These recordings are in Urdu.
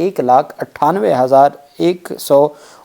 1,98,100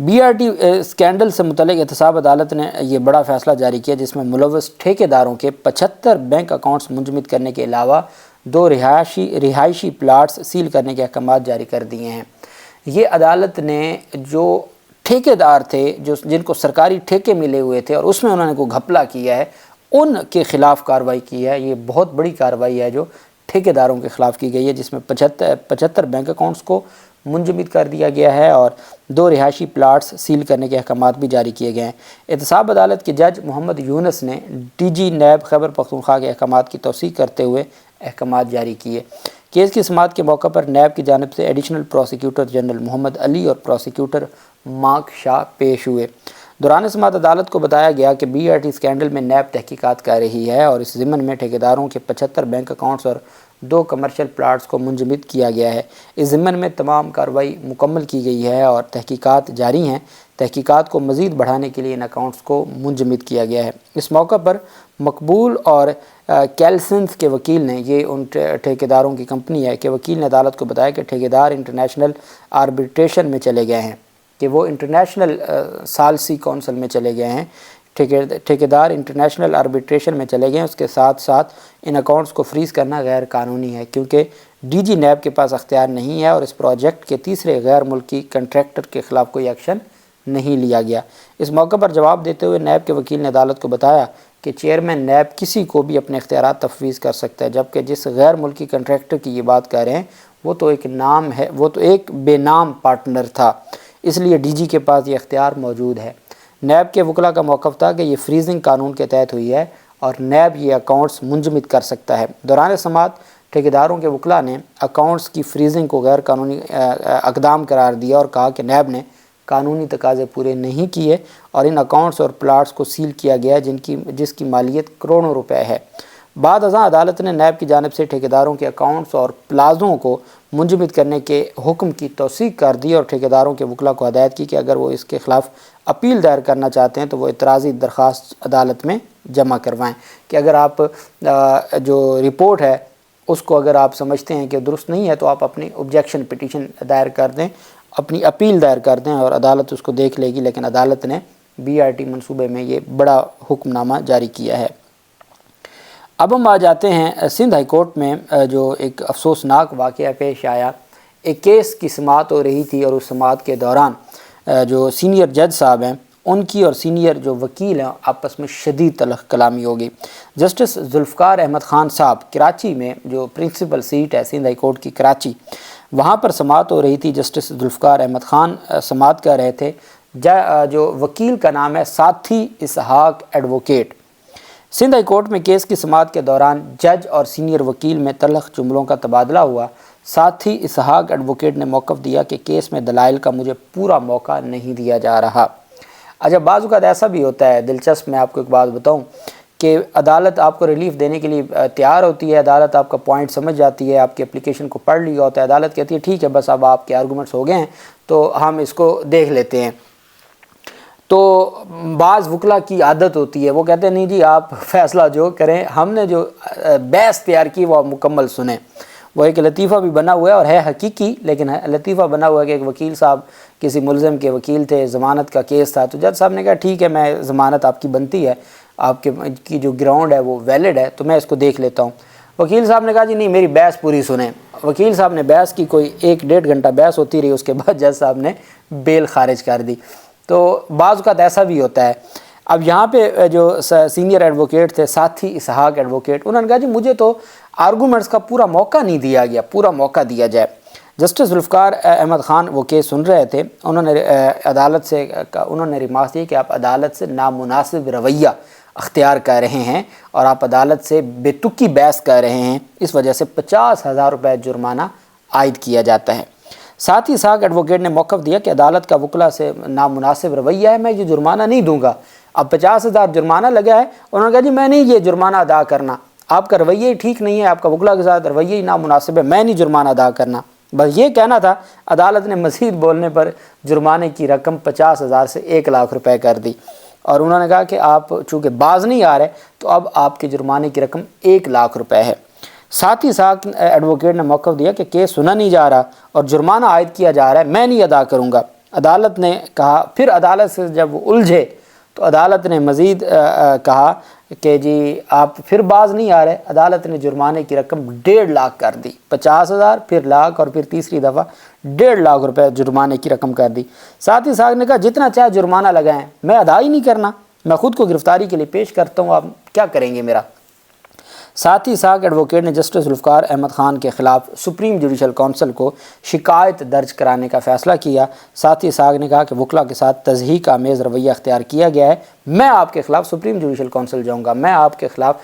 BRT اسکینڈل سے متعلق احتساب عدالت نے یہ بڑا فیصلہ جاری کیا جس میں ملوث ٹھیکیداروں کے 75 بینک اکاؤنٹس منجمد کرنے کے علاوہ 2 رہائشی پلاٹس سیل کرنے کے احکامات جاری کر دیے ہیں۔ یہ عدالت نے جو ٹھیکیدار تھے جن کو سرکاری ٹھیکے ملے ہوئے تھے اور اس میں انہوں نے کوئی گھپلا کیا ہے ان کے خلاف کارروائی کی ہے۔ یہ بہت بڑی کارروائی ہے جو ٹھیکیداروں کے خلاف کی گئی ہے جس میں 75 بینک اکاؤنٹس کو منجمد کر دیا گیا ہے اور 2 رہائشی پلاٹس سیل کرنے کے احکامات بھی جاری کیے گئے ہیں۔ احتساب عدالت کے جج محمد یونس نے DG نیب خیبر پختونخوا کے احکامات کی توثیق کرتے ہوئے احکامات جاری کیے۔ کیس کی سماعت کے موقع پر نیب کی جانب سے ایڈیشنل پروسیکیوٹر جنرل محمد علی اور پروسیکیوٹر مارک شاہ پیش ہوئے۔ دوران سماعت عدالت کو بتایا گیا کہ BRT اسکینڈل میں نیب تحقیقات کر رہی ہے اور اس ضمن میں ٹھیکیداروں کے 75 بینک اکاؤنٹس اور 2 کمرشل پلاٹس کو منجمد کیا گیا ہے۔ اس ضمن میں تمام کارروائی مکمل کی گئی ہے اور تحقیقات جاری ہیں۔ تحقیقات کو مزید بڑھانے کے لیے ان اکاؤنٹس کو منجمد کیا گیا ہے۔ اس موقع پر مقبول اور کیلسنس کے وکیل نے، یہ ان ٹھیکیداروں کی کمپنی ہے، کہ وکیل نے عدالت کو بتایا کہ ٹھیکیدار انٹرنیشنل آربیٹریشن میں چلے گئے ہیں، کہ وہ انٹرنیشنل ثالثی کونسل میں چلے گئے ہیں، ٹھیکیدار انٹرنیشنل آربیٹریشن میں چلے گئے ہیں۔ اس کے ساتھ ساتھ ان اکاؤنٹس کو فریز کرنا غیر قانونی ہے کیونکہ DG نیب کے پاس اختیار نہیں ہے اور اس پروجیکٹ کے تیسرے غیر ملکی کنٹریکٹر کے خلاف کوئی ایکشن نہیں لیا گیا۔ اس موقع پر جواب دیتے ہوئے نیب کے وکیل نے عدالت کو بتایا کہ چیئرمین نیب کسی کو بھی اپنے اختیارات تفویض کر سکتا ہے، جبکہ جس غیر ملکی کنٹریکٹر کی یہ بات کہہ رہے ہیں وہ تو ایک بے نام پارٹنر تھا، اس لیے DG کے پاس یہ اختیار موجود ہے۔ نیب کے وکلاء کا موقف تھا کہ یہ فریزنگ قانون کے تحت ہوئی ہے اور نیب یہ اکاؤنٹس منجمد کر سکتا ہے۔ دوران سماعت ٹھیکیداروں کے وکلاء نے اکاؤنٹس کی فریزنگ کو غیر قانونی اقدام قرار دیا اور کہا کہ نیب نے قانونی تقاضے پورے نہیں کیے اور ان اکاؤنٹس اور پلاٹس کو سیل کیا گیا جس کی مالیت کروڑوں روپے ہے۔ بعد ازاں عدالت نے نیب کی جانب سے ٹھیکیداروں کے اکاؤنٹس اور پلازوں کو منجمد کرنے کے حکم کی توثیق کر دی اور ٹھیکیداروں کے وکلاء کو ہدایت کی کہ اگر وہ اس کے خلاف اپیل دائر کرنا چاہتے ہیں تو وہ اعتراضی درخواست عدالت میں جمع کروائیں، کہ اگر آپ جو رپورٹ ہے اس کو اگر آپ سمجھتے ہیں کہ درست نہیں ہے تو آپ اپنی objection پٹیشن دائر کر دیں، اپنی اپیل دائر کر دیں اور عدالت اس کو دیکھ لے گی۔ لیکن عدالت نے BRT منصوبے میں یہ بڑا حکم نامہ جاری کیا ہے۔ اب ہم آ جاتے ہیں سندھ ہائی کورٹ میں جو ایک افسوسناک واقعہ پیش آیا۔ ایک کیس کی سماعت ہو رہی تھی اور اس سماعت کے دوران جو سینئر جج صاحب ہیں ان کی اور سینئر جو وکیل ہیں آپس میں شدید تلخ کلامی ہوگی۔ جسٹس ذوالفقار احمد خان صاحب کراچی میں، جو پرنسپل سیٹ ہے سندھ ہائی کورٹ کی کراچی، وہاں پر سماعت ہو رہی تھی۔ جسٹس ذوالفقار احمد خان سماعت کر رہے تھے۔ جو وکیل کا نام ہے ساتھی اسحاق ایڈوکیٹ۔ سندھ ہائی کورٹ میں کیس کی سماعت کے دوران جج اور سینئر وکیل میں تلخ جملوں کا تبادلہ ہوا۔ ساتھی اسحاق ایڈوکیٹ نے موقف دیا کہ کیس میں دلائل کا مجھے پورا موقع نہیں دیا جا رہا۔ اچھا، بعض اوقات ایسا بھی ہوتا ہے، دلچسپ، میں آپ کو ایک بات بتاؤں کہ عدالت آپ کو ریلیف دینے کے لیے تیار ہوتی ہے، عدالت آپ کا پوائنٹ سمجھ جاتی ہے، آپ کی اپلیکیشن کو پڑھ لیا ہوتا ہے، عدالت کہتی ہے ٹھیک ہے بس اب آپ کے آرگومنٹس ہو گئے ہیں تو ہم اس کو دیکھ لیتے ہیں۔ تو بعض وکلاء کی عادت ہوتی ہے، وہ کہتے ہیں نہیں جی آپ فیصلہ جو کریں، ہم نے جو بحث تیار کی وہ مکمل سنیں۔ وہ ایک لطیفہ بھی بنا ہوا ہے اور ہے حقیقی، لیکن لطیفہ بنا ہوا ہے کہ ایک وکیل صاحب کسی ملزم کے وکیل تھے، ضمانت کا کیس تھا، تو جج صاحب نے کہا ٹھیک ہے میں ضمانت آپ کی بنتی ہے، آپ کی جو گراؤنڈ ہے وہ ویلڈ ہے تو میں اس کو دیکھ لیتا ہوں۔ وکیل صاحب نے کہا جی نہیں میری بحث پوری سنیں۔ وکیل صاحب نے بحث کی، کوئی 1-1.5 گھنٹہ بحث ہوتی رہی، اس کے بعد جج صاحب نے بیل خارج کر دی۔ تو بعض اوقات ایسا بھی ہوتا ہے۔ اب یہاں پہ جو سینئر ایڈوکیٹ تھے ساتھی اسحاق ایڈوکیٹ، انہوں نے کہا جی مجھے تو آرگومنٹس کا پورا موقع نہیں دیا گیا، پورا موقع دیا جائے۔ جسٹس ذوالفقار احمد خان وہ کیس سن رہے تھے، انہوں نے ریمارک دی کہ آپ عدالت سے نامناسب رویہ اختیار کر رہے ہیں اور آپ عدالت سے بے تکی بحث کر رہے ہیں، اس وجہ سے 50,000 روپے جرمانہ عائد کیا جاتا ہے۔ ساتھ ہی اسحاق ایڈوکیٹ نے موقف دیا کہ عدالت کا وکلاء سے نامناسب رویہ ہے، میں یہ جرمانہ نہیں دوں گا۔ اب 50,000 جرمانہ لگا ہے، انہوں نے کہا جی میں نہیں یہ جرمانہ ادا کرنا، آپ کا رویہ ہی ٹھیک نہیں ہے، آپ کا وکلاء کے ساتھ رویہ ہی نامناسب ہے، میں نہیں جرمانہ ادا کرنا۔ بس یہ کہنا تھا، عدالت نے مزید بولنے پر جرمانے کی رقم 50,000 سے 1,00,000 روپے کر دی اور انہوں نے کہا کہ آپ چونکہ باز نہیں آ رہے تو اب آپ کے جرمانے کی رقم 1,00,000 روپے ہے۔ ساتھ ہی ساتھ ایڈوکیٹ نے موقف دیا کہ کیس سنا نہیں جا رہا اور جرمانہ عائد کیا جا رہا ہے، میں نہیں ادا کروں گا۔ عدالت نے کہا، پھر عدالت سے جب وہ الجھے تو عدالت نے مزید کہا کہ جی آپ پھر باز نہیں آ رہے، عدالت نے جرمانے کی رقم 1.5 لاکھ کر دی، 50,000 پھر لاکھ اور پھر تیسری دفعہ 1.5 لاکھ روپے جرمانے کی رقم کر دی۔ ساتھی صاحب نے کہا جتنا چاہے جرمانہ لگائیں، میں ادا ہی نہیں کرنا، میں خود کو گرفتاری کے لیے پیش کرتا ہوں، آپ کیا کریں گے میرا۔ ساتھی ساکھ ایڈوکیٹ نے جسٹس ذوالفقار احمد خان کے خلاف سپریم جوڈیشل کونسل کو شکایت درج کرانے کا فیصلہ کیا۔ ساتھی ساکھ نے کہا کہ وکلا کے ساتھ تضحیک آمیز رویہ اختیار کیا گیا ہے، میں آپ کے خلاف سپریم جوڈیشل کونسل جاؤں گا، میں آپ کے خلاف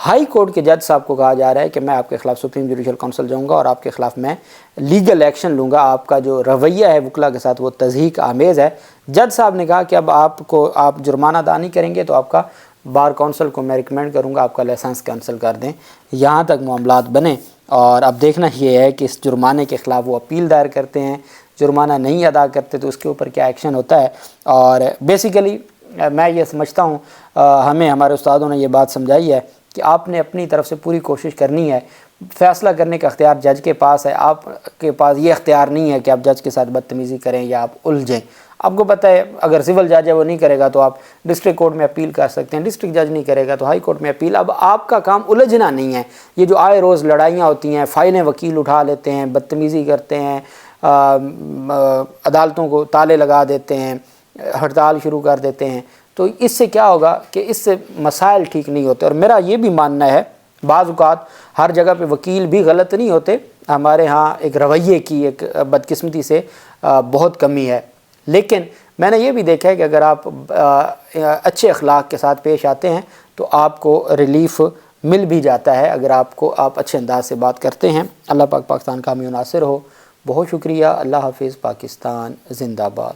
ہائی کورٹ کے جج صاحب کو کہا جا رہا ہے کہ میں آپ کے خلاف سپریم جوڈیشل کونسل جاؤں گا اور آپ کے خلاف میں لیگل ایکشن لوں گا، آپ کا جو رویہ ہے وکلا کے ساتھ وہ تضحیک آمیز ہے۔ جج صاحب نے کہا کہ اب آپ جرمانہ ادا نہیں کریں گے تو آپ کا بار کونسل کو میں ریکمینڈ کروں گا آپ کا لائسنس کینسل کر دیں۔ یہاں تک معاملات بنے اور اب دیکھنا یہ ہے کہ اس جرمانے کے خلاف وہ اپیل دائر کرتے ہیں، جرمانہ نہیں ادا کرتے تو اس کے اوپر کیا ایکشن ہوتا ہے۔ اور بیسیکلی میں یہ سمجھتا ہوں ہمیں ہمارے استادوں نے یہ بات سمجھائی ہے کہ آپ نے اپنی طرف سے پوری کوشش کرنی ہے، فیصلہ کرنے کا اختیار جج کے پاس ہے، آپ کے پاس یہ اختیار نہیں ہے کہ آپ جج کے ساتھ بدتمیزی کریں یا آپ الجھیں۔ آپ کو پتہ ہے اگر سول جج ہے وہ نہیں کرے گا تو آپ ڈسٹرکٹ کورٹ میں اپیل کر سکتے ہیں، ڈسٹرکٹ جج نہیں کرے گا تو ہائی کورٹ میں اپیل۔ اب آپ کا کام الجھنا نہیں ہے، یہ جو آئے روز لڑائیاں ہوتی ہیں، فائلیں وکیل اٹھا لیتے ہیں، بدتمیزی کرتے ہیں، عدالتوں کو تالے لگا دیتے ہیں، ہڑتال شروع کر دیتے ہیں، تو اس سے کیا ہوگا کہ اس سے مسائل ٹھیک نہیں ہوتے۔ اور میرا یہ بھی ماننا ہے بعض اوقات ہر جگہ پہ وکیل بھی غلط نہیں ہوتے، ہمارے ہاں ایک رویے کی ایک بدقسمتی سے بہت کمی ہے، لیکن میں نے یہ بھی دیکھا ہے کہ اگر آپ اچھے اخلاق کے ساتھ پیش آتے ہیں تو آپ کو ریلیف مل بھی جاتا ہے اگر آپ اچھے انداز سے بات کرتے ہیں۔ اللہ پاک پاکستان کا حامی و ناصر ہو۔ بہت شکریہ۔ اللہ حافظ۔ پاکستان زندہ باد۔